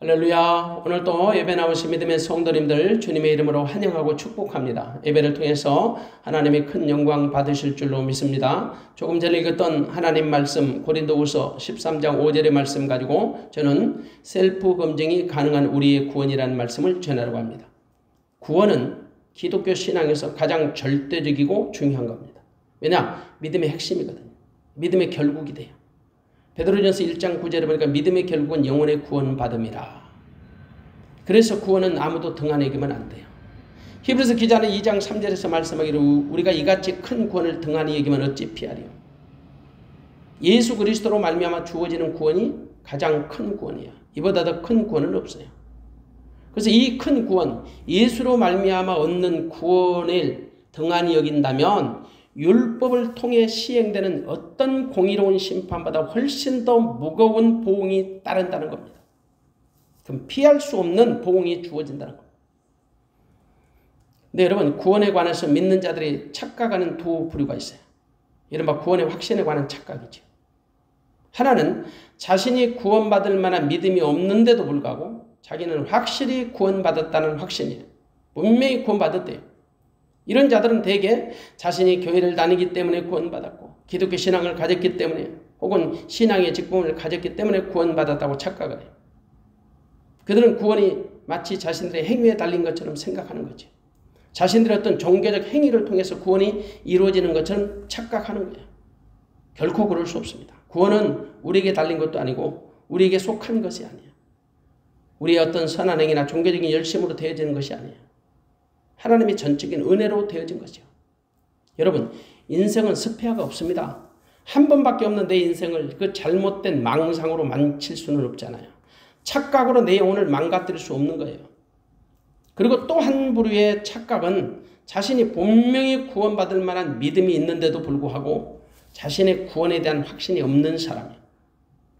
할렐루야. 오늘 또 예배 나오신 믿음의 성도님들 주님의 이름으로 환영하고 축복합니다. 예배를 통해서 하나님의 큰 영광 받으실 줄로 믿습니다. 조금 전에 읽었던 하나님 말씀 고린도후서 13장 5절의 말씀 가지고 저는 셀프 검증이 가능한 우리의 구원이라는 말씀을 전하려고 합니다. 구원은 기독교 신앙에서 가장 절대적이고 중요한 겁니다. 왜냐? 믿음의 핵심이거든요. 믿음의 결국이 돼요. 베드로전서 1장 9절에 보니까 믿음의 결국은 영혼의 구원받음이라. 그래서 구원은 아무도 등한히 여기면 안 돼요. 히브리서 기자는 2장 3절에서 말씀하기를 우리가 이같이 큰 구원을 등한히 여기면 어찌 피하리요. 예수 그리스도로 말미암아 주어지는 구원이 가장 큰 구원이에요. 이보다 더 큰 구원은 없어요. 그래서 이 큰 구원, 예수로 말미암아 얻는 구원을 등한히 여긴다면 율법을 통해 시행되는 어떤 공의로운 심판보다 훨씬 더 무거운 보응이 따른다는 겁니다. 그럼 피할 수 없는 보응이 주어진다는 겁니다. 네, 여러분, 구원에 관해서 믿는 자들이 착각하는 두 부류가 있어요. 이른바 구원의 확신에 관한 착각이죠. 하나는 자신이 구원받을 만한 믿음이 없는데도 불구하고 자기는 확실히 구원받았다는 확신이에요. 분명히 구원받았대요. 이런 자들은 대개 자신이 교회를 다니기 때문에 구원받았고 기독교 신앙을 가졌기 때문에 혹은 신앙의 직분을 가졌기 때문에 구원받았다고 착각을 해요. 그들은 구원이 마치 자신들의 행위에 달린 것처럼 생각하는 거죠. 자신들의 어떤 종교적 행위를 통해서 구원이 이루어지는 것처럼 착각하는 거예요. 결코 그럴 수 없습니다. 구원은 우리에게 달린 것도 아니고 우리에게 속한 것이 아니에요. 우리의 어떤 선한 행위나 종교적인 열심으로 되어지는 것이 아니에요. 하나님의 전적인 은혜로 되어진 거죠. 여러분, 인생은 스페어가 없습니다. 한 번밖에 없는 내 인생을 그 잘못된 망상으로 망칠 수는 없잖아요. 착각으로 내 영혼을 망가뜨릴 수 없는 거예요. 그리고 또 한 부류의 착각은 자신이 분명히 구원받을 만한 믿음이 있는데도 불구하고 자신의 구원에 대한 확신이 없는 사람이에요.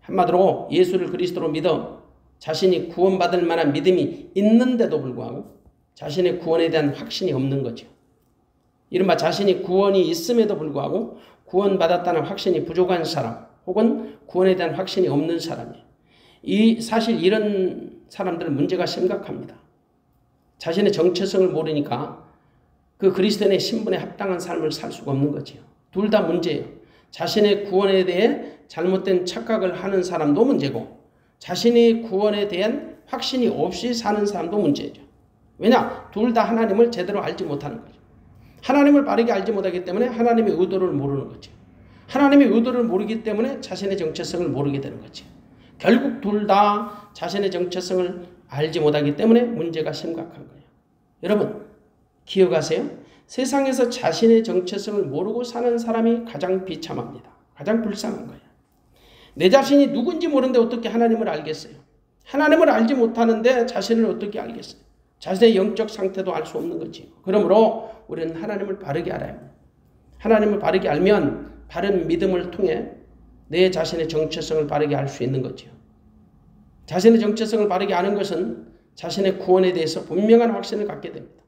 한마디로 예수를 그리스도로 믿어 자신이 구원받을 만한 믿음이 있는데도 불구하고 자신의 구원에 대한 확신이 없는 거죠. 이른바 자신이 구원이 있음에도 불구하고 구원받았다는 확신이 부족한 사람 혹은 구원에 대한 확신이 없는 사람이에요. 사실 이런 사람들은 문제가 심각합니다. 자신의 정체성을 모르니까 그 그리스도인의 신분에 합당한 삶을 살 수가 없는 거죠. 둘 다 문제예요. 자신의 구원에 대해 잘못된 착각을 하는 사람도 문제고 자신의 구원에 대한 확신이 없이 사는 사람도 문제죠. 왜냐? 둘 다 하나님을 제대로 알지 못하는 거죠. 하나님을 바르게 알지 못하기 때문에 하나님의 의도를 모르는 거죠. 하나님의 의도를 모르기 때문에 자신의 정체성을 모르게 되는 거죠. 결국 둘 다 자신의 정체성을 알지 못하기 때문에 문제가 심각한 거예요. 여러분, 기억하세요? 세상에서 자신의 정체성을 모르고 사는 사람이 가장 비참합니다. 가장 불쌍한 거예요. 내 자신이 누군지 모르는데 어떻게 하나님을 알겠어요? 하나님을 알지 못하는데 자신을 어떻게 알겠어요? 자신의 영적 상태도 알 수 없는 거지. 그러므로 우리는 하나님을 바르게 알아야 합니다. 하나님을 바르게 알면 바른 믿음을 통해 내 자신의 정체성을 바르게 알 수 있는 거죠. 자신의 정체성을 바르게 아는 것은 자신의 구원에 대해서 분명한 확신을 갖게 됩니다.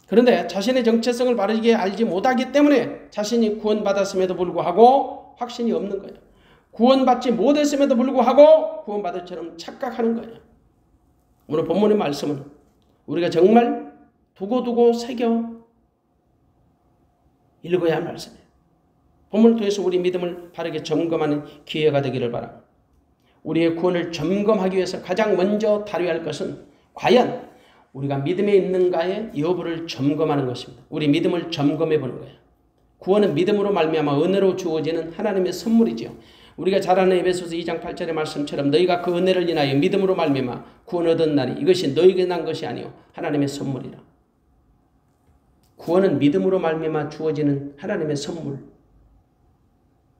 그런데 자신의 정체성을 바르게 알지 못하기 때문에 자신이 구원받았음에도 불구하고 확신이 없는 거예요. 구원받지 못했음에도 불구하고 구원받을처럼 착각하는 거예요. 오늘 본문의 말씀은 우리가 정말 두고두고 새겨 읽어야 할 말씀이에요. 본문을 통해서 우리 믿음을 바르게 점검하는 기회가 되기를 바랍니다. 우리의 구원을 점검하기 위해서 가장 먼저 다뤄야 할 것은 과연 우리가 믿음에 있는가의 여부를 점검하는 것입니다. 우리 믿음을 점검해 보는 거예요. 구원은 믿음으로 말미암아 은혜로 주어지는 하나님의 선물이지요. 우리가 잘 아는 에베소서 2장 8절의 말씀처럼 너희가 그 은혜를 인하여 믿음으로 말미암아 구원 얻었나니 이것이 너희에게 난 것이 아니요 하나님의 선물이라. 구원은 믿음으로 말미암아 주어지는 하나님의 선물.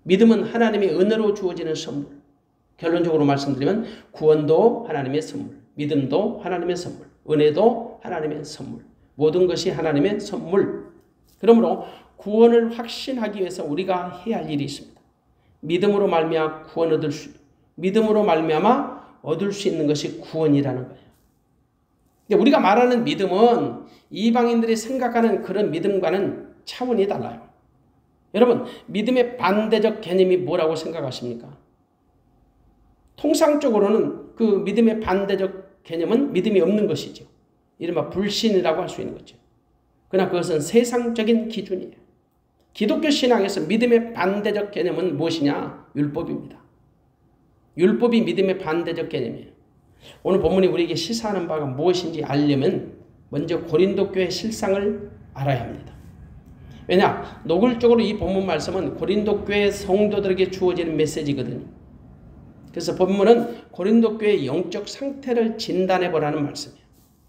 믿음은 하나님의 은혜로 주어지는 선물. 결론적으로 말씀드리면 구원도 하나님의 선물, 믿음도 하나님의 선물, 은혜도 하나님의 선물. 모든 것이 하나님의 선물. 그러므로 구원을 확신하기 위해서 우리가 해야 할 일이 있습니다. 믿음으로 말미암아 구원 얻을 수, 믿음으로 말미암아 얻을 수 있는 것이 구원이라는 거예요. 우리가 말하는 믿음은 이방인들이 생각하는 그런 믿음과는 차원이 달라요. 여러분, 믿음의 반대적 개념이 뭐라고 생각하십니까? 통상적으로는 그 믿음의 반대적 개념은 믿음이 없는 것이죠. 이른바 불신이라고 할 수 있는 거죠. 그러나 그것은 세상적인 기준이에요. 기독교 신앙에서 믿음의 반대적 개념은 무엇이냐? 율법입니다. 율법이 믿음의 반대적 개념이에요. 오늘 본문이 우리에게 시사하는 바가 무엇인지 알려면 먼저 고린도 교회 실상을 알아야 합니다. 왜냐? 노골적으로 이 본문 말씀은 고린도 교회 성도들에게 주어지는 메시지거든요. 그래서 본문은 고린도 교회의 영적 상태를 진단해 보라는 말씀이에요.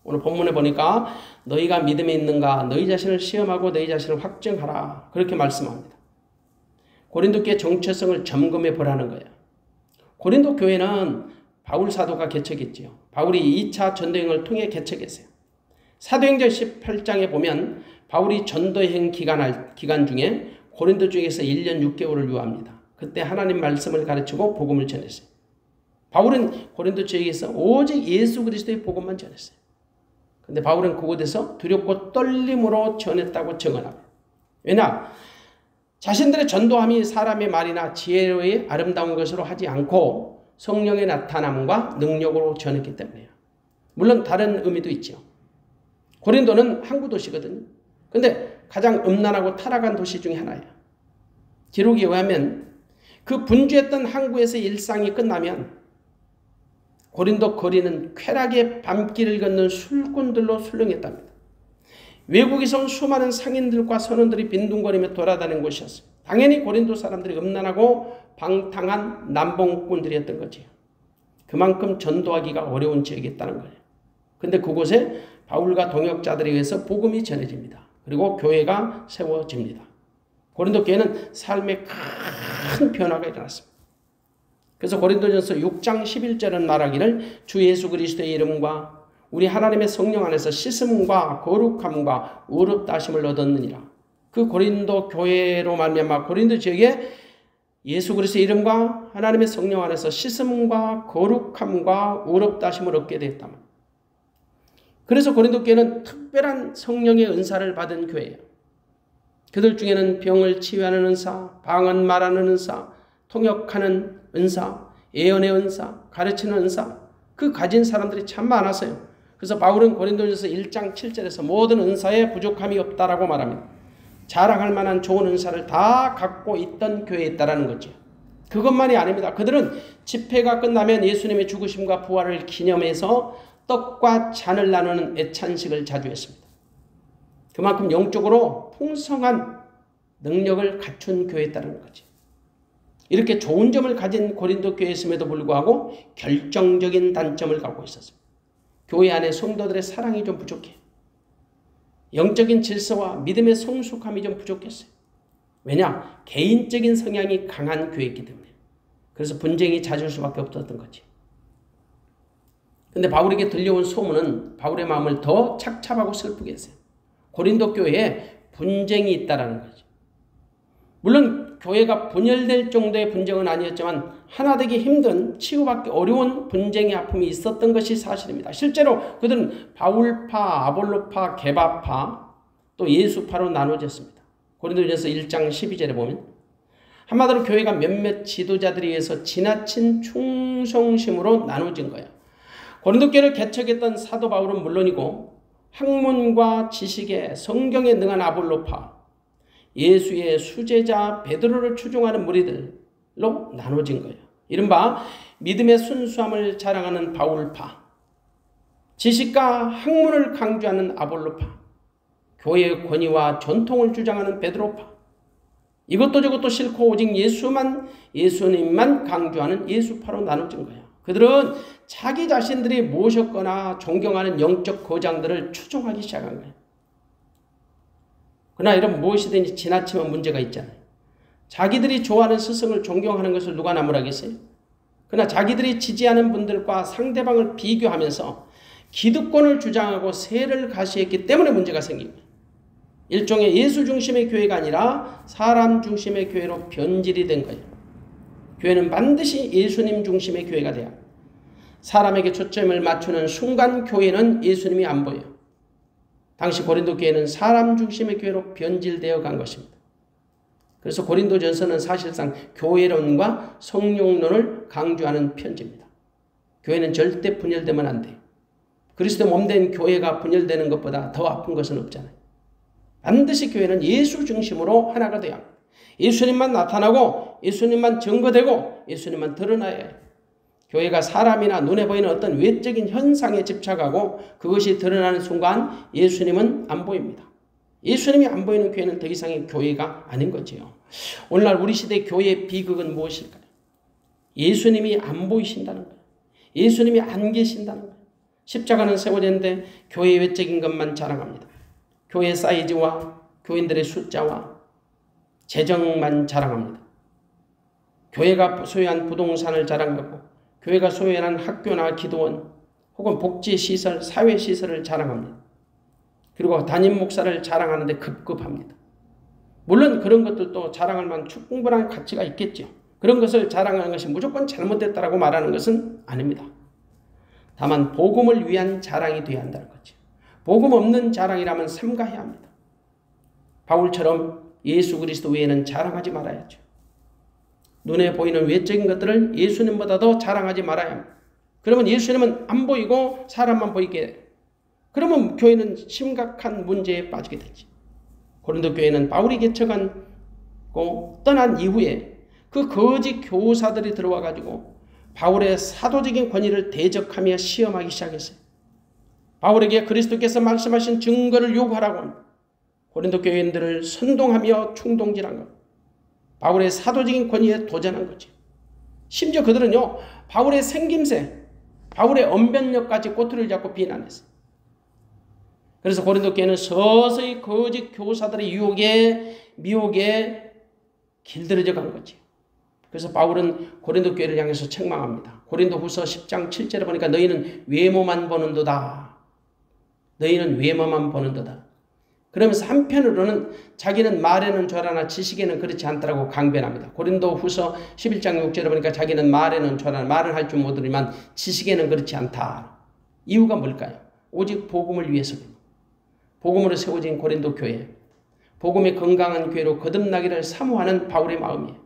오늘 본문에 보니까 너희가 믿음에 있는가 너희 자신을 시험하고 너희 자신을 확증하라 그렇게 말씀합니다. 고린도 교회 정체성을 점검해 보라는 거예요. 고린도 교회는 바울 사도가 개척했지요. 바울이 2차 전도행을 통해 개척했어요. 사도행전 18장에 보면 바울이 전도행 기간 중에 고린도 쪽에서 1년 6개월을 유합니다. 그때 하나님 말씀을 가르치고 복음을 전했어요. 바울은 고린도 지역에서 오직 예수 그리스도의 복음만 전했어요. 근데 바울은 그곳에서 두렵고 떨림으로 전했다고 증언합니다. 왜냐? 자신들의 전도함이 사람의 말이나 지혜로의 아름다운 것으로 하지 않고 성령의 나타남과 능력으로 전했기 때문이에요. 물론 다른 의미도 있죠. 고린도는 항구 도시거든요. 근데 가장 음란하고 타락한 도시 중에 하나예요. 기록에 의하면 그 분주했던 항구에서 일상이 끝나면 고린도 거리는 쾌락의 밤길을 걷는 술꾼들로 술렁했답니다. 외국에서 온 수많은 상인들과 선원들이 빈둥거리며 돌아다니는 곳이었어요. 당연히 고린도 사람들이 음란하고 방탕한 남봉꾼들이었던 거지요. 그만큼 전도하기가 어려운 지역이었다는 거예요. 근데 그곳에 바울과 동역자들에 의해서 복음이 전해집니다. 그리고 교회가 세워집니다. 고린도 교회는 삶에 큰 변화가 일어났습니다. 그래서 고린도전서 6장 11절은 말하기를 주 예수 그리스도의 이름과 우리 하나님의 성령 안에서 씻음과 거룩함과 의롭다 하심을 얻었느니라. 그 고린도 교회로 말미암아 고린도 지역에 예수 그리스도의 이름과 하나님의 성령 안에서 씻음과 거룩함과 의롭다 하심을 얻게 되었다. 그래서 고린도 교회는 특별한 성령의 은사를 받은 교회예요. 그들 중에는 병을 치유하는 은사, 방언 말하는 은사, 통역하는 은사, 예언의 은사, 가르치는 은사, 그 가진 사람들이 참 많았어요. 그래서 바울은 고린도전서 1장 7절에서 모든 은사에 부족함이 없다라고 말합니다. 자랑할 만한 좋은 은사를 다 갖고 있던 교회에 있다라는 거죠. 그것만이 아닙니다. 그들은 집회가 끝나면 예수님의 죽으심과 부활을 기념해서 떡과 잔을 나누는 애찬식을 자주 했습니다. 그만큼 영적으로 풍성한 능력을 갖춘 교회였다는 거지. 이렇게 좋은 점을 가진 고린도 교회였음에도 불구하고 결정적인 단점을 갖고 있었습니다. 교회 안에 성도들의 사랑이 좀 부족해요. 영적인 질서와 믿음의 성숙함이 좀 부족했어요. 왜냐? 개인적인 성향이 강한 교회이기 때문에. 그래서 분쟁이 잦을 수밖에 없었던 거지. 근데 바울에게 들려온 소문은 바울의 마음을 더 착잡하고 슬프게 했어요. 고린도 교회에 분쟁이 있다라는 거죠. 물론 교회가 분열될 정도의 분쟁은 아니었지만 하나 되기 힘든 치유받기 어려운 분쟁의 아픔이 있었던 것이 사실입니다. 실제로 그들은 바울파, 아볼로파, 게바파, 또 예수파로 나눠졌습니다. 고린도전서 1장 12절에 보면 한마디로 교회가 몇몇 지도자들에 의해서 지나친 충성심으로 나눠진 거예요. 고린도 교회를 개척했던 사도 바울은 물론이고 학문과 지식에 성경에 능한 아볼로파, 예수의 수제자 베드로를 추종하는 무리들로 나눠진 거예요. 이른바 믿음의 순수함을 자랑하는 바울파, 지식과 학문을 강조하는 아볼로파, 교회의 권위와 전통을 주장하는 베드로파, 이것도 저것도 싫고 오직 예수님만 강조하는 예수파로 나눠진 거예요. 그들은 자기 자신들이 모셨거나 존경하는 영적 거장들을 추종하기 시작한 거예요. 그러나 이런 무엇이든지 지나치면 문제가 있잖아요. 자기들이 좋아하는 스승을 존경하는 것을 누가 나무라겠어요? 그러나 자기들이 지지하는 분들과 상대방을 비교하면서 기득권을 주장하고 세를 가시했기 때문에 문제가 생깁니다. 일종의 예수 중심의 교회가 아니라 사람 중심의 교회로 변질이 된 거예요. 교회는 반드시 예수님 중심의 교회가 돼야 합니다. 사람에게 초점을 맞추는 순간 교회는 예수님이 안 보여요. 당시 고린도 교회는 사람 중심의 교회로 변질되어 간 것입니다. 그래서 고린도전서는 사실상 교회론과 성령론을 강조하는 편지입니다. 교회는 절대 분열되면 안 돼요. 그리스도 몸된 교회가 분열되는 것보다 더 아픈 것은 없잖아요. 반드시 교회는 예수 중심으로 하나가 돼야 합니다. 예수님만 나타나고 예수님만 증거되고 예수님만 드러나야 해요. 교회가 사람이나 눈에 보이는 어떤 외적인 현상에 집착하고 그것이 드러나는 순간 예수님은 안 보입니다. 예수님이 안 보이는 교회는 더 이상의 교회가 아닌 거지요. 오늘날 우리 시대 교회의 비극은 무엇일까요? 예수님이 안 보이신다는 거예요. 예수님이 안 계신다는 거예요. 십자가는 세워졌는데 교회의 외적인 것만 자랑합니다. 교회 사이즈와 교인들의 숫자와 재정만 자랑합니다. 교회가 소유한 부동산을 자랑하고 교회가 소유한 학교나 기도원 혹은 복지시설, 사회시설을 자랑합니다. 그리고 담임 목사를 자랑하는데 급급합니다. 물론 그런 것들도 자랑할 만한 충분한 가치가 있겠죠. 그런 것을 자랑하는 것이 무조건 잘못됐다고 말하는 것은 아닙니다. 다만 복음을 위한 자랑이 되어야 한다는 거죠. 복음 없는 자랑이라면 삼가해야 합니다. 바울처럼 예수 그리스도 외에는 자랑하지 말아야죠. 눈에 보이는 외적인 것들을 예수님보다도 자랑하지 말아야 합니다. 그러면 예수님은 안 보이고 사람만 보이게 돼요. 그러면 교회는 심각한 문제에 빠지게 되지. 고린도 교회는 바울이 개척하고 떠난 이후에 그 거짓 교사들이 들어와 가지고 바울의 사도적인 권위를 대적하며 시험하기 시작했어요. 바울에게 그리스도께서 말씀하신 증거를 요구하라고 합니다. 고린도 교회인들을 선동하며 충동질한 것. 바울의 사도적인 권위에 도전한 거죠. 심지어 그들은요, 바울의 생김새, 바울의 언변력까지 꼬투리를 잡고 비난했어요. 그래서 고린도 교회는 서서히 거짓 교사들의 유혹에 미혹에 길들여져 간 거죠. 그래서 바울은 고린도 교회를 향해서 책망합니다. 고린도후서 10장 7절에 보니까 너희는 외모만 보는도다. 너희는 외모만 보는도다. 그러면서 한편으로는 자기는 말에는 좌라나 지식에는 그렇지 않다라고 강변합니다. 고린도후서 11장 6절에 보니까 자기는 말에는 좌라나 말을 할 줄 모르지만 지식에는 그렇지 않다. 이유가 뭘까요? 오직 복음을 위해서입니다. 복음으로 세워진 고린도 교회, 복음의 건강한 교회로 거듭나기를 사모하는 바울의 마음이에요.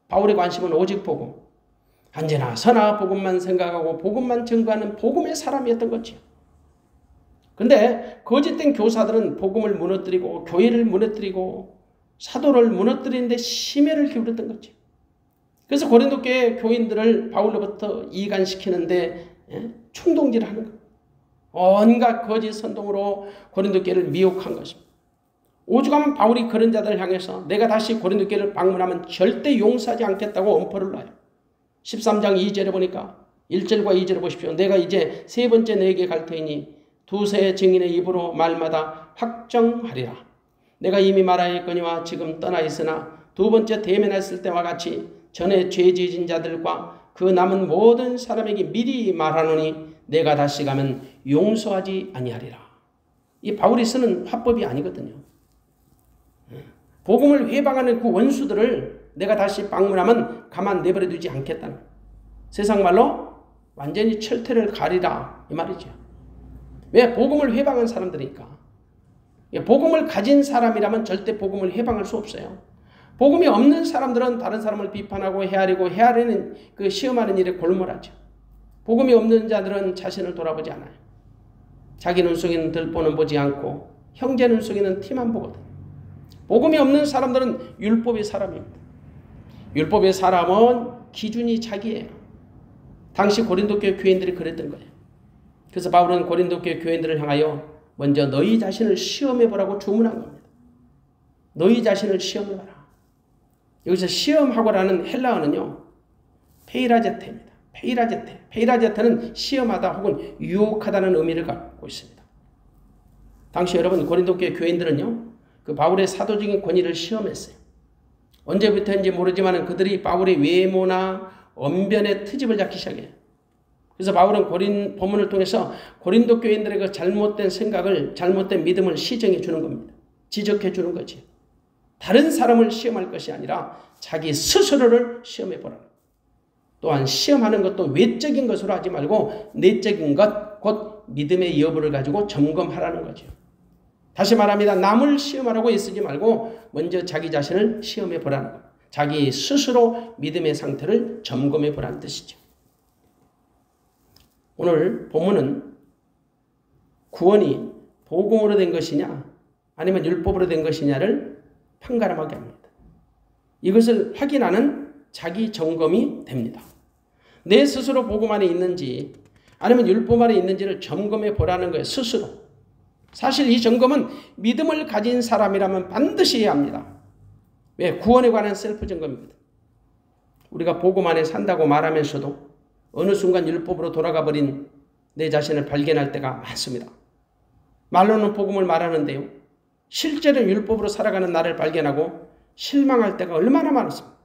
바울의 관심은 오직 복음, 언제나 선한 복음만 생각하고 복음만 증거하는 복음의 사람이었던 거죠. 그런데 거짓된 교사들은 복음을 무너뜨리고 교회를 무너뜨리고 사도를 무너뜨리는데 심혈을 기울였던 거죠. 그래서 고린도 교회 교인들을 바울로부터 이간시키는데 충동질하는 거예요. 온갖 거짓 선동으로 고린도 교회를 미혹한 것입니다. 오죽하면 바울이 그런 자들을 향해서 내가 다시 고린도 교회를 방문하면 절대 용서하지 않겠다고 엄포를 놔요. 13장 2절에 보니까 1절과 2절을 보십시오. 내가 이제 세 번째 너에게 갈 터이니 두세 증인의 입으로 말마다 확정하리라. 내가 이미 말하였거니와 지금 떠나 있으나 두 번째 대면했을 때와 같이 전에 죄 지은 자들과 그 남은 모든 사람에게 미리 말하노니 내가 다시 가면 용서하지 아니하리라. 이 바울이 쓰는 화법이 아니거든요. 복음을 회방하는 그 원수들을 내가 다시 방문하면 가만 내버려 두지 않겠다는, 세상 말로 완전히 철퇴를 가리라 이 말이죠. 왜? 복음을 회방한 사람들이니까. 복음을 가진 사람이라면 절대 복음을 회방할 수 없어요. 복음이 없는 사람들은 다른 사람을 비판하고 헤아리는 그 시험하는 일에 골몰하죠. 복음이 없는 자들은 자신을 돌아보지 않아요. 자기 눈 속에는 들보는 보지 않고 형제 눈 속에는 티만 보거든. 복음이 없는 사람들은 율법의 사람입니다. 율법의 사람은 기준이 자기예요. 당시 고린도 교회 교인들이 그랬던 거예요. 그래서 바울은 고린도 교회 교인들을 향하여 먼저 너희 자신을 시험해보라고 주문한 겁니다. 너희 자신을 시험해봐라. 여기서 시험하고라는 헬라어는요, 페이라제테입니다. 페이라제테. 페이라제테는 시험하다 혹은 유혹하다는 의미를 갖고 있습니다. 당시 여러분 고린도 교회 교인들은요, 그 바울의 사도적인 권위를 시험했어요. 언제부터인지 모르지만 그들이 바울의 외모나 언변의 트집을 잡기 시작해요. 그래서 바울은 본문을 통해서 고린도 교인들의 그 잘못된 생각을, 잘못된 믿음을 시정해 주는 겁니다. 지적해 주는 거지. 다른 사람을 시험할 것이 아니라 자기 스스로를 시험해 보라. 또한 시험하는 것도 외적인 것으로 하지 말고 내적인 것, 곧 믿음의 여부를 가지고 점검하라는 거죠. 다시 말합니다. 남을 시험하라고 애쓰지 말고 먼저 자기 자신을 시험해 보라는 것. 자기 스스로 믿음의 상태를 점검해 보라는 뜻이죠. 오늘 본문은 구원이 복음으로 된 것이냐 아니면 율법으로 된 것이냐를 판가름하게 합니다. 이것을 확인하는 자기 점검이 됩니다. 내 스스로 복음 안에 있는지 아니면 율법 안에 있는지를 점검해 보라는 거예요. 스스로. 사실 이 점검은 믿음을 가진 사람이라면 반드시 해야 합니다. 왜? 구원에 관한 셀프 점검입니다. 우리가 복음 안에 산다고 말하면서도 어느 순간 율법으로 돌아가 버린 내 자신을 발견할 때가 많습니다. 말로는 복음을 말하는데요. 실제로 율법으로 살아가는 나를 발견하고 실망할 때가 얼마나 많습니다.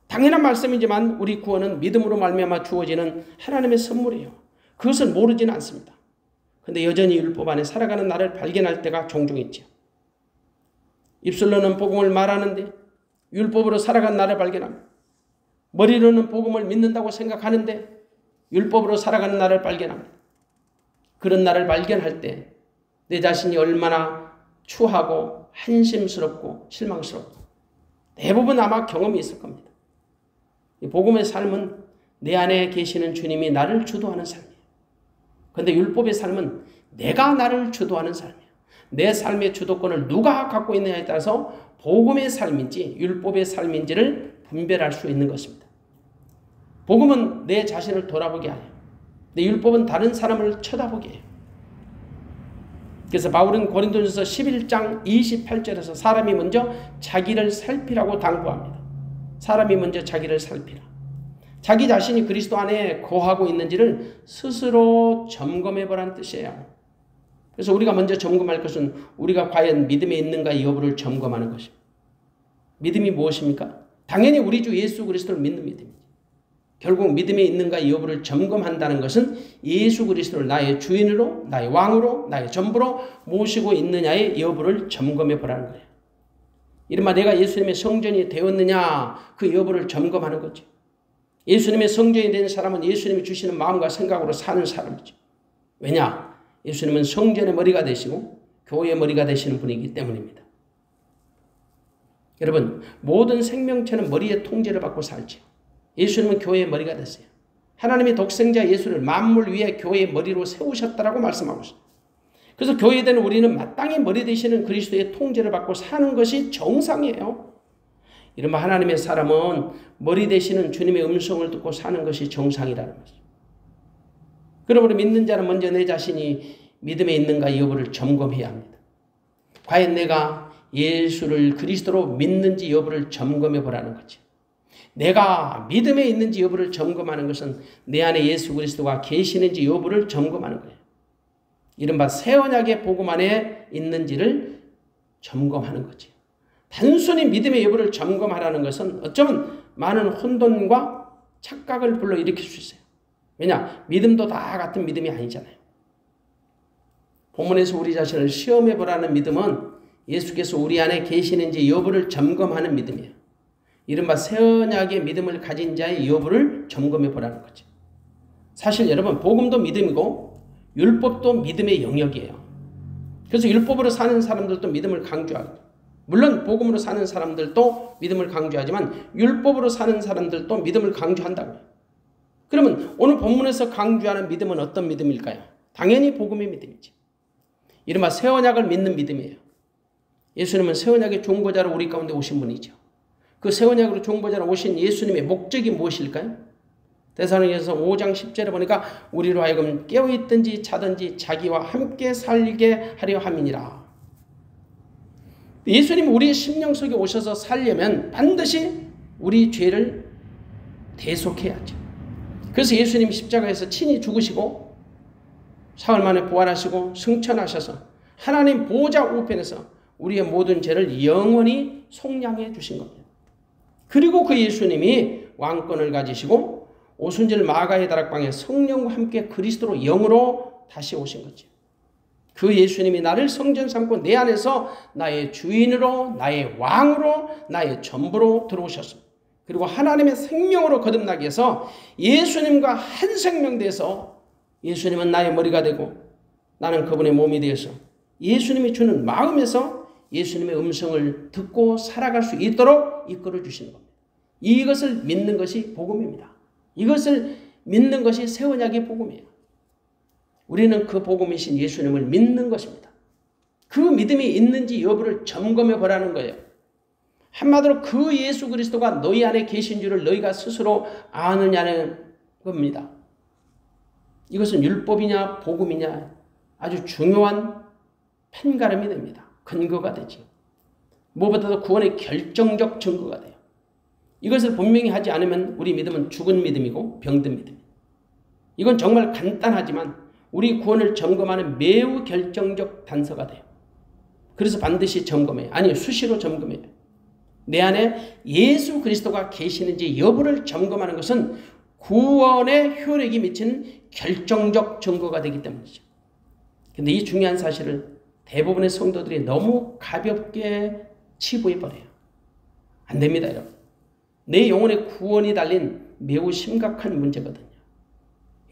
당연한 말씀이지만 우리 구원은 믿음으로 말미암아 주어지는 하나님의 선물이에요. 그것을 모르지는 않습니다. 그런데 여전히 율법 안에 살아가는 나를 발견할 때가 종종 있죠. 입술로는 복음을 말하는데 율법으로 살아간 나를 발견합니다. 머리로는 복음을 믿는다고 생각하는데 율법으로 살아가는 나를 발견합니다. 그런 나를 발견할 때 내 자신이 얼마나 추하고 한심스럽고 실망스럽고 대부분 아마 경험이 있을 겁니다. 이 복음의 삶은 내 안에 계시는 주님이 나를 주도하는 삶이에요. 그런데 율법의 삶은 내가 나를 주도하는 삶이에요. 내 삶의 주도권을 누가 갖고 있느냐에 따라서 복음의 삶인지 율법의 삶인지를 분별할 수 있는 것입니다. 복음은 내 자신을 돌아보게 하여요. 내 율법은 다른 사람을 쳐다보게 해요. 그래서 바울은 고린도전서 11장 28절에서 사람이 먼저 자기를 살피라고 당부합니다. 사람이 먼저 자기를 살피라. 자기 자신이 그리스도 안에 거하고 있는지를 스스로 점검해보라는 뜻이에요. 그래서 우리가 먼저 점검할 것은 우리가 과연 믿음에 있는가 여부를 점검하는 것입니다. 믿음이 무엇입니까? 당연히 우리 주 예수 그리스도를 믿는 믿음이죠. 결국 믿음에 있는가 여부를 점검한다는 것은 예수 그리스도를 나의 주인으로, 나의 왕으로, 나의 전부로 모시고 있느냐의 여부를 점검해 보라는 거예요. 이른바 내가 예수님의 성전이 되었느냐 그 여부를 점검하는 거죠. 예수님의 성전이 된 사람은 예수님이 주시는 마음과 생각으로 사는 사람이죠. 왜냐? 예수님은 성전의 머리가 되시고 교회의 머리가 되시는 분이기 때문입니다. 여러분, 모든 생명체는 머리의 통제를 받고 살죠. 예수님은 교회의 머리가 됐어요. 하나님의 독생자 예수를 만물 위에 교회의 머리로 세우셨다라고 말씀하고 있습니다. 그래서 교회된 우리는 마땅히 머리 되시는 그리스도의 통제를 받고 사는 것이 정상이에요. 이른바 하나님의 사람은 머리 되시는 주님의 음성을 듣고 사는 것이 정상이라는 것이죠. 그러므로 믿는 자는 먼저 내 자신이 믿음에 있는가 여부를 점검해야 합니다. 과연 내가 예수를 그리스도로 믿는지 여부를 점검해 보라는 거죠. 내가 믿음에 있는지 여부를 점검하는 것은 내 안에 예수 그리스도가 계시는지 여부를 점검하는 거예요. 이른바 새 언약의 복음 안에 있는지를 점검하는 거죠. 단순히 믿음의 여부를 점검하라는 것은 어쩌면 많은 혼돈과 착각을 불러일으킬 수 있어요. 왜냐? 믿음도 다 같은 믿음이 아니잖아요. 본문에서 우리 자신을 시험해 보라는 믿음은 예수께서 우리 안에 계시는지 여부를 점검하는 믿음이에요. 이른바 새 언약의 믿음을 가진 자의 여부를 점검해 보라는 거죠. 사실 여러분 복음도 믿음이고 율법도 믿음의 영역이에요. 그래서 율법으로 사는 사람들도 믿음을 강조하고 물론 복음으로 사는 사람들도 믿음을 강조하지만 율법으로 사는 사람들도 믿음을 강조한다고요. 그러면 오늘 본문에서 강조하는 믿음은 어떤 믿음일까요? 당연히 복음의 믿음이죠. 이른바 새 언약을 믿는 믿음이에요. 예수님은 새 언약의 중보자로 우리 가운데 오신 분이죠. 그 새 언약으로 중보자로 오신 예수님의 목적이 무엇일까요? 데살로니가서 5장 10절에 보니까 우리로 하여금 깨어있든지 자든지 자기와 함께 살게 하려 함이니라. 예수님이 우리의 심령 속에 오셔서 살려면 반드시 우리 죄를 대속해야죠. 그래서 예수님이 십자가에서 친히 죽으시고 사흘 만에 부활하시고 승천하셔서 하나님 보좌 우편에서 우리의 모든 죄를 영원히 속량해 주신 겁니다. 그리고 그 예수님이 왕권을 가지시고 오순절 마가의 다락방에 성령과 함께 그리스도로 영으로 다시 오신 거죠. 그 예수님이 나를 성전 삼고 내 안에서 나의 주인으로 나의 왕으로 나의 전부로 들어오셨습니다. 그리고 하나님의 생명으로 거듭나게 해서 예수님과 한 생명 돼서 예수님은 나의 머리가 되고 나는 그분의 몸이 되어서 예수님이 주는 마음에서 예수님의 음성을 듣고 살아갈 수 있도록 이끌어 주시는 겁니다. 이것을 믿는 것이 복음입니다. 이것을 믿는 것이 새 언약의 복음이에요. 우리는 그 복음이신 예수님을 믿는 것입니다. 그 믿음이 있는지 여부를 점검해 보라는 거예요. 한마디로 그 예수 그리스도가 너희 안에 계신 줄을 너희가 스스로 아느냐는 겁니다. 이것은 율법이냐 복음이냐 아주 중요한 판가름이 됩니다. 근거가 되지. 무엇보다도 구원의 결정적 증거가 돼요. 이것을 분명히 하지 않으면 우리 믿음은 죽은 믿음이고 병든 믿음이에요. 이건 정말 간단하지만 우리 구원을 점검하는 매우 결정적 단서가 돼요. 그래서 반드시 점검해요. 아니 수시로 점검해요. 내 안에 예수 그리스도가 계시는지 여부를 점검하는 것은 구원의 효력이 미치는 결정적 증거가 되기 때문이죠. 근데 이 중요한 사실을 대부분의 성도들이 너무 가볍게 치부해버려요. 안 됩니다, 여러분. 내 영혼의 구원이 달린 매우 심각한 문제거든요.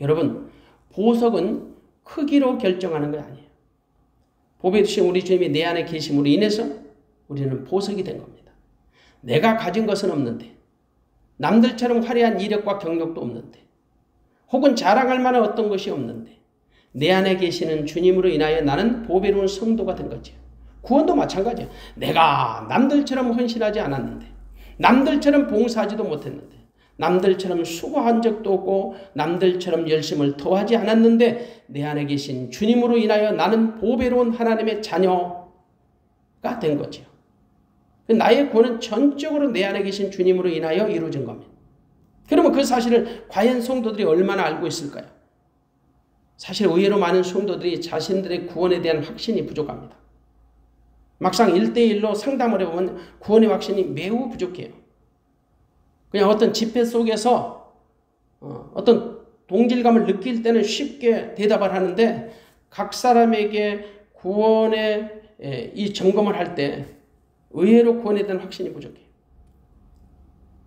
여러분, 보석은 크기로 결정하는 게 아니에요. 보배 주신 우리 주님이 내 안에 계심으로 인해서 우리는 보석이 된 겁니다. 내가 가진 것은 없는데, 남들처럼 화려한 이력과 경력도 없는데, 혹은 자랑할 만한 어떤 것이 없는데, 내 안에 계시는 주님으로 인하여 나는 보배로운 성도가 된 거죠. 구원도 마찬가지예요. 내가 남들처럼 헌신하지 않았는데, 남들처럼 봉사하지도 못했는데, 남들처럼 수고한 적도 없고 남들처럼 열심을 더하지 않았는데 내 안에 계신 주님으로 인하여 나는 보배로운 하나님의 자녀가 된 거죠. 나의 구원은 전적으로 내 안에 계신 주님으로 인하여 이루어진 겁니다. 그러면 그 사실을 과연 성도들이 얼마나 알고 있을까요? 사실 의외로 많은 성도들이 자신들의 구원에 대한 확신이 부족합니다. 막상 1대1로 상담을 해보면 구원의 확신이 매우 부족해요. 그냥 어떤 집회 속에서 어떤 동질감을 느낄 때는 쉽게 대답을 하는데 각 사람에게 구원의 이 점검을 할 때 의외로 구원에 대한 확신이 부족해요.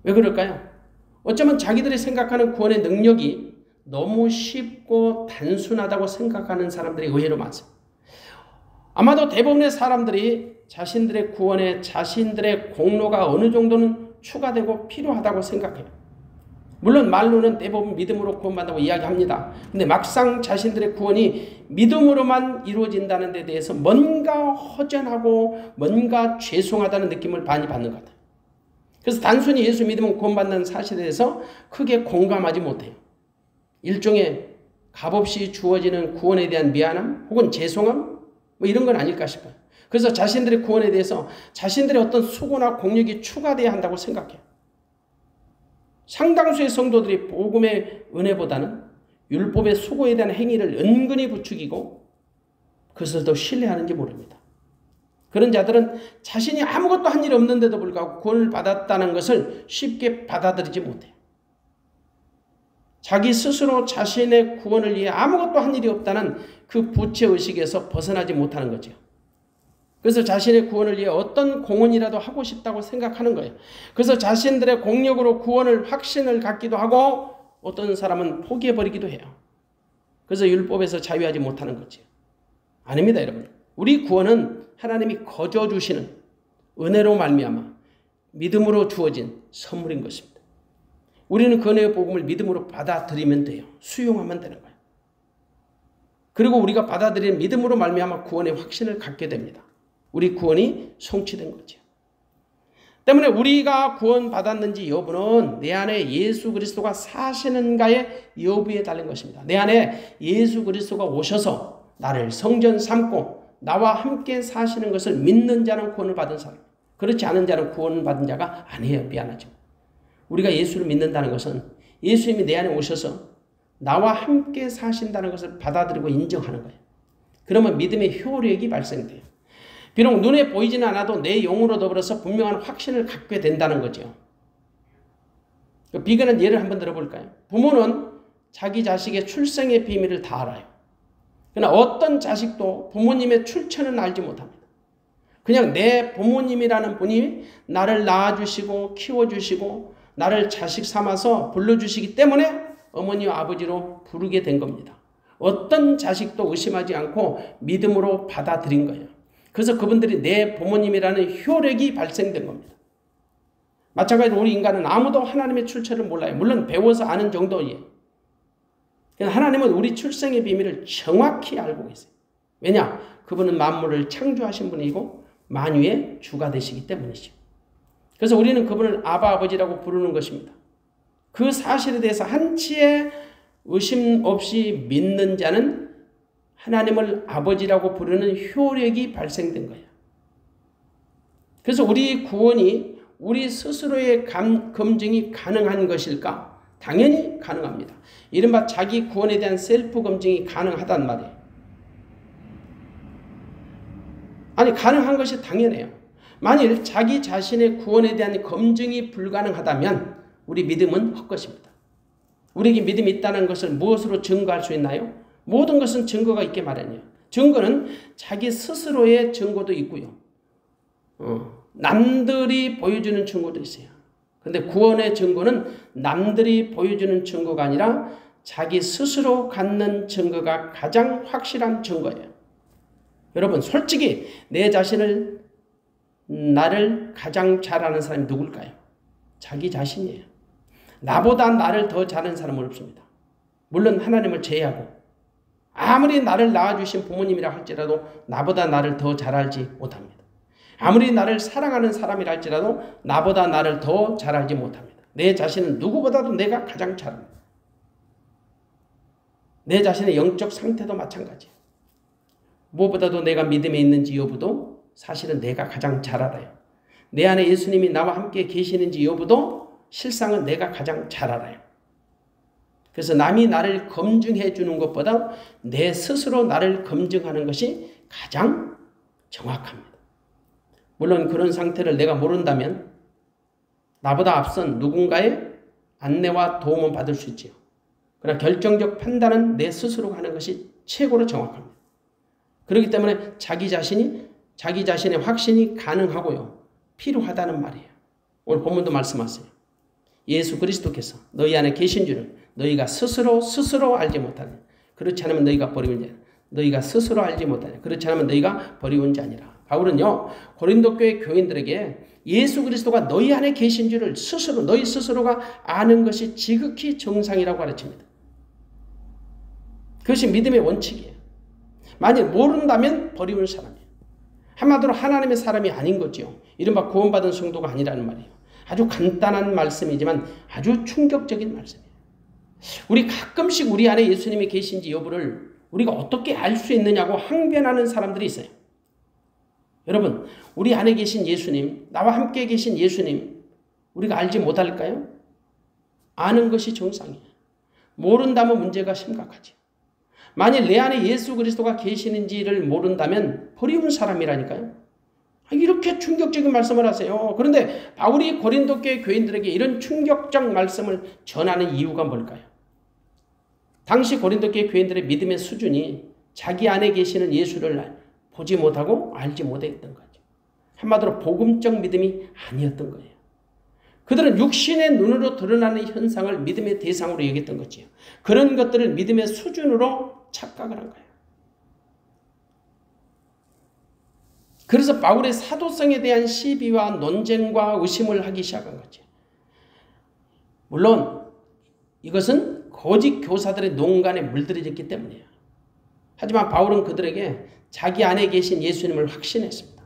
왜 그럴까요? 어쩌면 자기들이 생각하는 구원의 능력이 너무 쉽고 단순하다고 생각하는 사람들이 의외로 많습니다. 아마도 대부분의 사람들이 자신들의 구원에 자신들의 공로가 어느 정도는 추가되고 필요하다고 생각해요. 물론 말로는 대부분 믿음으로 구원받는다고 이야기합니다. 근데 막상 자신들의 구원이 믿음으로만 이루어진다는 데 대해서 뭔가 허전하고 뭔가 죄송하다는 느낌을 많이 받는 것 같아요. 그래서 단순히 예수 믿으면 구원받는 사실에 대해서 크게 공감하지 못해요. 일종의 값없이 주어지는 구원에 대한 미안함 혹은 죄송함 뭐 이런 건 아닐까 싶어요. 그래서 자신들의 구원에 대해서 자신들의 어떤 수고나 공력이 추가돼야 한다고 생각해요. 상당수의 성도들이 복음의 은혜보다는 율법의 수고에 대한 행위를 은근히 부추기고 그것을 더 신뢰하는지 모릅니다. 그런 자들은 자신이 아무것도 한 일이 없는데도 불구하고 구원을 받았다는 것을 쉽게 받아들이지 못해요. 자기 스스로 자신의 구원을 위해 아무것도 한 일이 없다는 그 부채의식에서 벗어나지 못하는 거죠. 그래서 자신의 구원을 위해 어떤 공헌이라도 하고 싶다고 생각하는 거예요. 그래서 자신들의 공력으로 구원을 확신을 갖기도 하고 어떤 사람은 포기해버리기도 해요. 그래서 율법에서 자유하지 못하는 거죠. 아닙니다, 여러분. 우리 구원은 하나님이 거저 주시는 은혜로 말미암아 믿음으로 주어진 선물인 것입니다. 우리는 그 은혜의 복음을 믿음으로 받아들이면 돼요. 수용하면 되는 거예요. 그리고 우리가 받아들이는 믿음으로 말미암아 구원의 확신을 갖게 됩니다. 우리 구원이 성취된 거죠. 때문에 우리가 구원받았는지 여부는 내 안에 예수 그리스도가 사시는가의 여부에 달린 것입니다. 내 안에 예수 그리스도가 오셔서 나를 성전 삼고 나와 함께 사시는 것을 믿는 자는 구원을 받은 사람, 그렇지 않은 자는 구원을 받은 자가 아니에요. 미안하죠. 우리가 예수를 믿는다는 것은 예수님이 내 안에 오셔서 나와 함께 사신다는 것을 받아들이고 인정하는 거예요. 그러면 믿음의 효력이 발생돼요. 비록 눈에 보이지는 않아도 내 영으로 더불어서 분명한 확신을 갖게 된다는 거죠. 비근한 예를 한번 들어볼까요? 부모는 자기 자식의 출생의 비밀을 다 알아요. 그러나 어떤 자식도 부모님의 출처는 알지 못합니다. 그냥 내 부모님이라는 분이 나를 낳아주시고 키워주시고 나를 자식 삼아서 불러주시기 때문에 어머니와 아버지로 부르게 된 겁니다. 어떤 자식도 의심하지 않고 믿음으로 받아들인 거예요. 그래서 그분들이 내 부모님이라는 효력이 발생된 겁니다. 마찬가지로 우리 인간은 아무도 하나님의 출처를 몰라요. 물론 배워서 아는 정도예요. 하나님은 우리 출생의 비밀을 정확히 알고 계세요. 왜냐? 그분은 만물을 창조하신 분이고 만유의 주가 되시기 때문이죠. 그래서 우리는 그분을 아바 아버지라고 부르는 것입니다. 그 사실에 대해서 한치의 의심 없이 믿는 자는 하나님을 아버지라고 부르는 효력이 발생된 거예요. 그래서 우리 구원이 우리 스스로의 검증이 가능한 것일까? 당연히 가능합니다. 이른바 자기 구원에 대한 셀프 검증이 가능하단 말이에요. 아니, 가능한 것이 당연해요. 만일 자기 자신의 구원에 대한 검증이 불가능하다면 우리 믿음은 헛것입니다. 우리에게 믿음이 있다는 것을 무엇으로 증거할 수 있나요? 모든 것은 증거가 있게 마련이에요. 증거는 자기 스스로의 증거도 있고요. 남들이 보여주는 증거도 있어요. 그런데 구원의 증거는 남들이 보여주는 증거가 아니라 자기 스스로 갖는 증거가 가장 확실한 증거예요. 여러분, 솔직히 내 자신을, 나를 가장 잘 아는 사람이 누굴까요? 자기 자신이에요. 나보다 나를 더 잘 아는 사람은 없습니다. 물론 하나님을 제외하고 아무리 나를 낳아주신 부모님이라 할지라도 나보다 나를 더 잘 알지 못합니다. 아무리 나를 사랑하는 사람이라 할지라도 나보다 나를 더 잘 알지 못합니다. 내 자신은 누구보다도 내가 가장 잘 압니다. 내 자신의 영적 상태도 마찬가지예요. 무엇보다도 내가 믿음에 있는지 여부도 사실은 내가 가장 잘 알아요. 내 안에 예수님이 나와 함께 계시는지 여부도 실상은 내가 가장 잘 알아요. 그래서 남이 나를 검증해 주는 것보다 내 스스로 나를 검증하는 것이 가장 정확합니다. 물론 그런 상태를 내가 모른다면 나보다 앞선 누군가의 안내와 도움은 받을 수 있지요. 그러나 결정적 판단은 내 스스로가 하는 것이 최고로 정확합니다. 그렇기 때문에 자기 자신의 확신이 가능하고요. 필요하다는 말이에요. 오늘 본문도 말씀하세요. 예수 그리스도께서 너희 안에 계신 줄을 너희가 스스로 알지 못하니 그렇지 않으면 너희가 버리운 자니라. 너희가 스스로 알지 못하니 그렇지 않으면 너희가 버리운 자니라. 바울은요, 고린도 교회 교인들에게 예수 그리스도가 너희 안에 계신 줄을 너희 스스로가 아는 것이 지극히 정상이라고 가르칩니다. 그것이 믿음의 원칙이에요. 만일 모른다면 버리운 사람이에요. 한마디로 하나님의 사람이 아닌 거죠. 이른바 구원받은 성도가 아니라는 말이에요. 아주 간단한 말씀이지만 아주 충격적인 말씀이에요. 우리 가끔씩 우리 안에 예수님이 계신지 여부를 우리가 어떻게 알 수 있느냐고 항변하는 사람들이 있어요. 여러분, 우리 안에 계신 예수님, 나와 함께 계신 예수님, 우리가 알지 못할까요? 아는 것이 정상이에요. 모른다면 문제가 심각하죠. 만일 내 안에 예수 그리스도가 계시는지를 모른다면 버리운 사람이라니까요. 이렇게 충격적인 말씀을 하세요. 그런데 바울이 고린도 교회 교인들에게 이런 충격적 말씀을 전하는 이유가 뭘까요? 당시 고린도 교회 교인들의 믿음의 수준이 자기 안에 계시는 예수를 보지 못하고 알지 못했던 거죠. 한마디로 복음적 믿음이 아니었던 거예요. 그들은 육신의 눈으로 드러나는 현상을 믿음의 대상으로 여겼던 거죠. 그런 것들을 믿음의 수준으로 착각을 한 거예요. 그래서 바울의 사도성에 대한 시비와 논쟁과 의심을 하기 시작한 거죠. 물론 이것은 거짓 교사들의 농간에 물들여졌기 때문이에요. 하지만 바울은 그들에게 자기 안에 계신 예수님을 확신했습니다.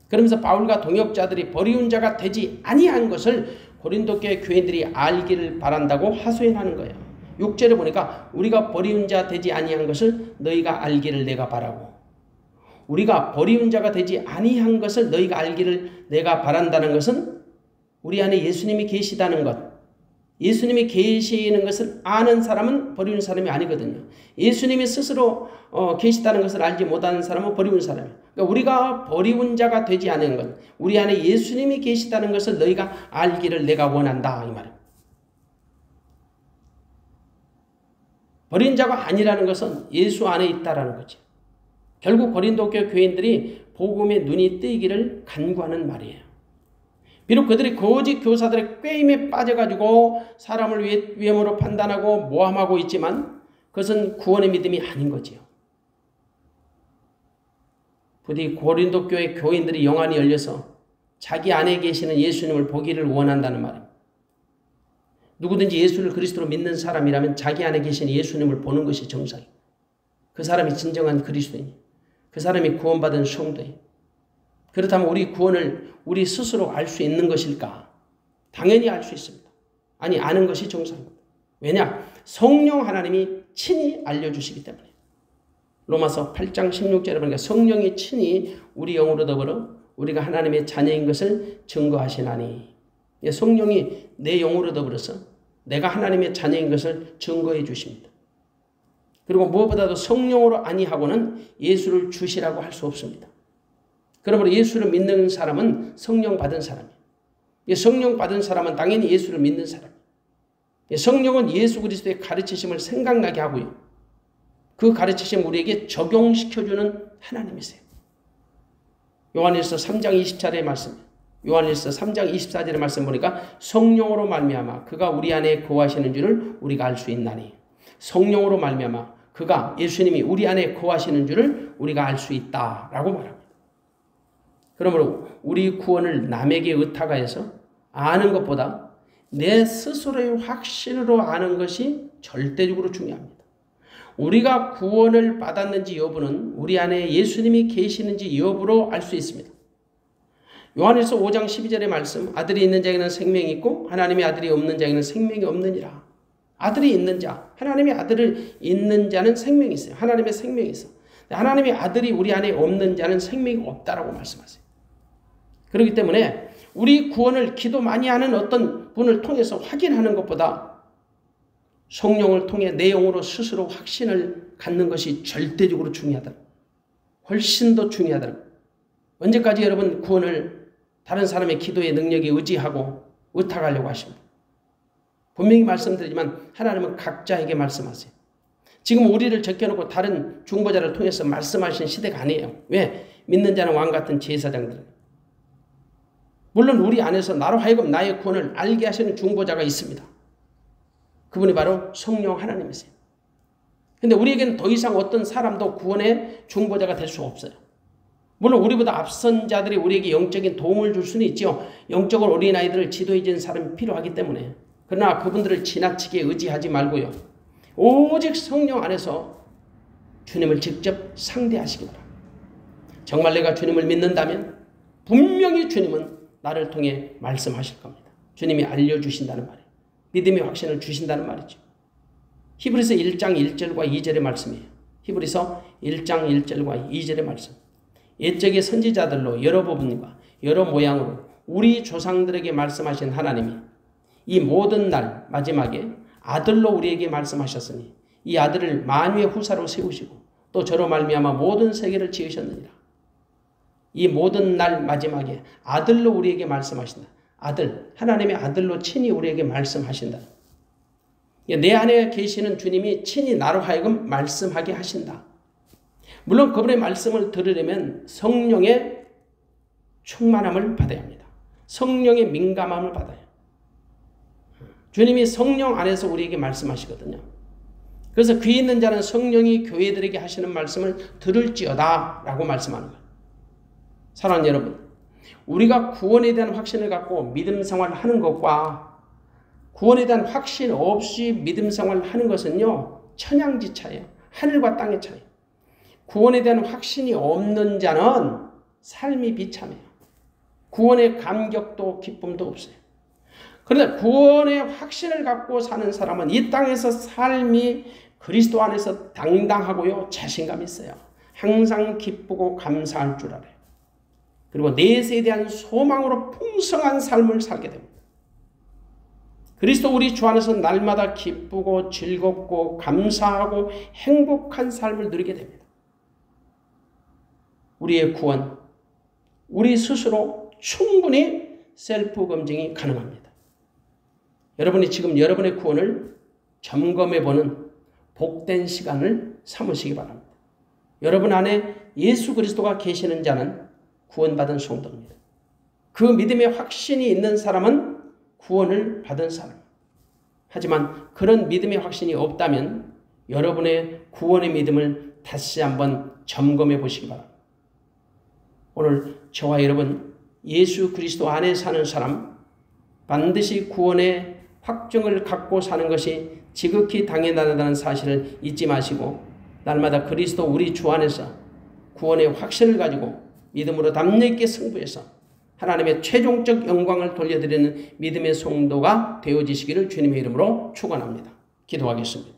그러면서 바울과 동역자들이 버리운 자가 되지 아니한 것을 고린도 교회 교인들이 알기를 바란다고 하소연하는 거예요. 6절에 보니까 우리가 버리운 자 되지 아니한 것을 너희가 알기를 내가 바라고, 우리가 버리운 자가 되지 아니한 것을 너희가 알기를 내가 바란다는 것은 우리 안에 예수님이 계시다는 것, 예수님이 계시는 것을 아는 사람은 버리운 사람이 아니거든요. 예수님이 스스로 계시다는 것을 알지 못하는 사람은 버리운 사람이에요. 그러니까 우리가 버리운 자가 되지 않은 것, 우리 안에 예수님이 계시다는 것을 너희가 알기를 내가 원한다, 이 말입니다. 버린 자가 아니라는 것은 예수 안에 있다라는 거죠. 결국 고린도 교회 교인들이 복음의 눈이 뜨이기를 간구하는 말이에요. 비록 그들이 거짓 교사들의 꾀임에 빠져가지고 사람을 위험으로 판단하고 모함하고 있지만 그것은 구원의 믿음이 아닌 거지요. 부디 고린도 교회 교인들이 영안이 열려서 자기 안에 계시는 예수님을 보기를 원한다는 말입니다. 누구든지 예수를 그리스도로 믿는 사람이라면 자기 안에 계신 예수님을 보는 것이 정상이에요. 그 사람이 진정한 그리스도인이에요. 그 사람이 구원받은 성도예요. 그렇다면 우리 구원을 우리 스스로 알 수 있는 것일까? 당연히 알 수 있습니다. 아니, 아는 것이 정상입니다. 왜냐? 성령 하나님이 친히 알려주시기 때문에. 로마서 8장 16절에 보니까 성령이 친히 우리 영으로 더불어 우리가 하나님의 자녀인 것을 증거하시나니. 성령이 내 영으로 더불어서 내가 하나님의 자녀인 것을 증거해 주십니다. 그리고 무엇보다도 성령으로 아니하고는 예수를 주시라고 할 수 없습니다. 그러므로 예수를 믿는 사람은 성령 받은 사람이에요. 성령 받은 사람은 당연히 예수를 믿는 사람이에요. 성령은 예수 그리스도의 가르치심을 생각나게 하고요. 그 가르치심 우리에게 적용시켜주는 하나님이세요. 요한일서 3장 20절의 말씀, 요한일서 3장 24절의 말씀 보니까 성령으로 말미암아 그가 우리 안에 거하시는 줄을 우리가 알 수 있나니. 성령으로 말미암아 그가 예수님이 우리 안에 거하시는 줄을 우리가 알 수 있다라고 말합니다. 그러므로 우리 구원을 남에게 의탁하여서 아는 것보다 내 스스로의 확신으로 아는 것이 절대적으로 중요합니다. 우리가 구원을 받았는지 여부는 우리 안에 예수님이 계시는지 여부로 알 수 있습니다. 요한일서 5장 12절의 말씀, 아들이 있는 자에게는 생명이 있고 하나님의 아들이 없는 자에게는 생명이 없느니라. 아들이 있는 자, 하나님의 아들을 있는 자는 생명이 있어요. 하나님의 생명이 있어. 하나님의 아들이 우리 안에 없는 자는 생명이 없다라고 말씀하세요. 그렇기 때문에 우리 구원을 기도 많이 하는 어떤 분을 통해서 확인하는 것보다 성령을 통해 내 영으로 스스로 확신을 갖는 것이 절대적으로 중요하다. 훨씬 더 중요하다. 언제까지 여러분 구원을 다른 사람의 기도의 능력에 의지하고 의탁하려고 하십니까? 분명히 말씀드리지만 하나님은 각자에게 말씀하세요. 지금 우리를 적혀놓고 다른 중보자를 통해서 말씀하신 시대가 아니에요. 왜? 믿는 자는 왕같은 제사장들. 물론 우리 안에서 나로 하여금 나의 구원을 알게 하시는 중보자가 있습니다. 그분이 바로 성령 하나님이세요. 그런데 우리에게는 더 이상 어떤 사람도 구원의 중보자가 될 수 없어요. 물론 우리보다 앞선 자들이 우리에게 영적인 도움을 줄 수는 있죠. 영적으로 어린아이들을 지도해 주는 사람이 필요하기 때문에. 그러나 그분들을 지나치게 의지하지 말고요. 오직 성령 안에서 주님을 직접 상대하시기 바랍니다. 정말 내가 주님을 믿는다면 분명히 주님은 나를 통해 말씀하실 겁니다. 주님이 알려주신다는 말이에요. 믿음의 확신을 주신다는 말이죠. 히브리서 1장 1절과 2절의 말씀이에요. 히브리서 1장 1절과 2절의 말씀. 옛적의 선지자들로 여러 부분과 여러 모양으로 우리 조상들에게 말씀하신 하나님이 이 모든 날 마지막에 아들로 우리에게 말씀하셨으니 이 아들을 만유의 후사로 세우시고 또 저로 말미암아 모든 세계를 지으셨느니라. 이 모든 날 마지막에 아들로 우리에게 말씀하신다. 아들, 하나님의 아들로 친히 우리에게 말씀하신다. 내 안에 계시는 주님이 친히 나로 하여금 말씀하게 하신다. 물론 그분의 말씀을 들으려면 성령의 충만함을 받아야 합니다. 성령의 민감함을 받아요. 주님이 성령 안에서 우리에게 말씀하시거든요. 그래서 귀 있는 자는 성령이 교회들에게 하시는 말씀을 들을지어다 라고 말씀하는 거예요. 사랑하는 여러분, 우리가 구원에 대한 확신을 갖고 믿음 생활을 하는 것과 구원에 대한 확신 없이 믿음 생활을 하는 것은요, 천양지차예요. 하늘과 땅의 차이. 구원에 대한 확신이 없는 자는 삶이 비참해요. 구원의 감격도 기쁨도 없어요. 그런데 구원의 확신을 갖고 사는 사람은 이 땅에서 삶이 그리스도 안에서 당당하고요, 자신감이 있어요. 항상 기쁘고 감사할 줄 알아요. 그리고 내세에 대한 소망으로 풍성한 삶을 살게 됩니다. 그리스도 우리 주 안에서 날마다 기쁘고 즐겁고 감사하고 행복한 삶을 누리게 됩니다. 우리의 구원, 우리 스스로 충분히 셀프 검증이 가능합니다. 여러분이 지금 여러분의 구원을 점검해보는 복된 시간을 삼으시기 바랍니다. 여러분 안에 예수 그리스도가 계시는 자는 구원받은 성도입니다. 그 믿음의 확신이 있는 사람은 구원을 받은 사람. 하지만 그런 믿음의 확신이 없다면 여러분의 구원의 믿음을 다시 한번 점검해 보시기 바랍니다. 오늘 저와 여러분 예수 그리스도 안에 사는 사람 반드시 구원의 확증을 갖고 사는 것이 지극히 당연하다는 사실을 잊지 마시고 날마다 그리스도 우리 주 안에서 구원의 확신을 가지고 믿음으로 담력 있게 승부해서 하나님의 최종적 영광을 돌려드리는 믿음의 성도가 되어지시기를 주님의 이름으로 축원합니다. 기도하겠습니다.